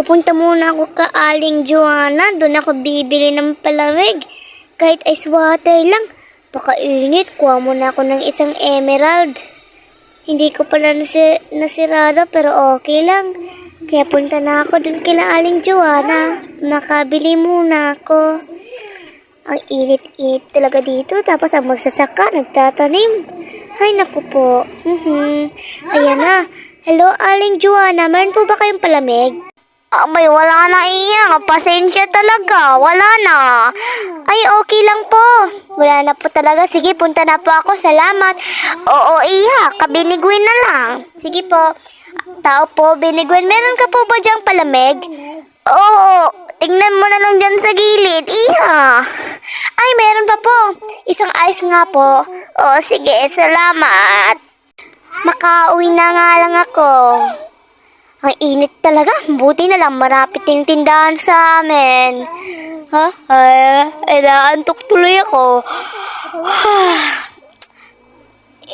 Pupunta muna ako ka Aling Joanna. Doon ako bibili ng palamig. Kahit ice water lang. Baka init. Kuha muna ako ng isang emerald. Hindi ko pala nasirado pero okay lang. Kaya punta na ako doon kila Aling Joanna. Makabili muna ako. Ang init-init talaga dito. Tapos ang magsasaka, nagtatanim. Ay, naku po. Ayan na. Hello, Aling Joanna. Meron po ba kayong palamig? May wala na iya. Pasensya talaga. Wala na. Ay, okay lang po. Wala na po talaga. Sige, punta na po ako. Salamat. Oo, iya. Kabinigwin na lang. Sige po. Tao po, binigwin. Meron ka po ba diyang palamig? Oo. Tingnan mo na lang dyan sa gilid. Iya. Ay, meron pa po. Isang ice nga po. Oo, sige. Salamat. Makauwi na nga lang ako. Ang init talaga. Buti na lang marapit yung tindahan sa amin. Ha? Ay, naantok tuloy ako.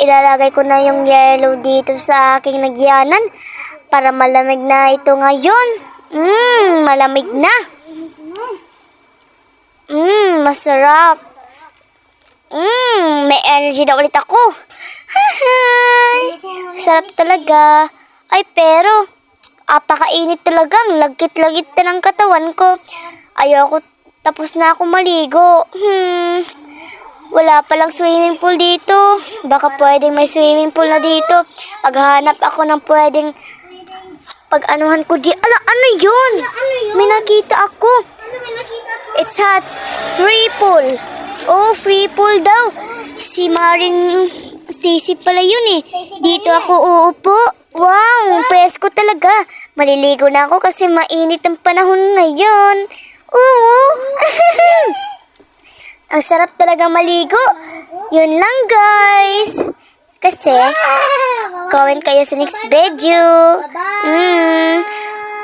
Ilalagay ko na yung yellow dito sa aking nagyanan para malamig na ito ngayon. Malamig na. Masarap. May energy na ulit ako. Sarap talaga. Ay, pero apakainit talaga. Lagkit-lagit na ng katawan ko. Ayoko, tapos na ako maligo. Wala palang swimming pool dito. Baka pwedeng may swimming pool na dito. Maghanap ako ng pwedeng pag-anuhan ko di. Ano yun? May nakita ako. It's hot. Free pool. Oh, free pool daw. Si Maring Stacy pala yun eh. Dito ako uupo. Wow, presko talaga. Maliligo na ako kasi mainit ang panahon ngayon. Oo. Ang sarap talaga maligo. Yun lang, guys. Kasi, comment kayo sa next video.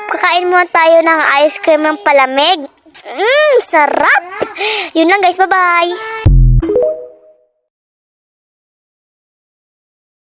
Kakain muna tayo ng ice cream ng palamig. Sarap. Yun lang, guys. Bye-bye.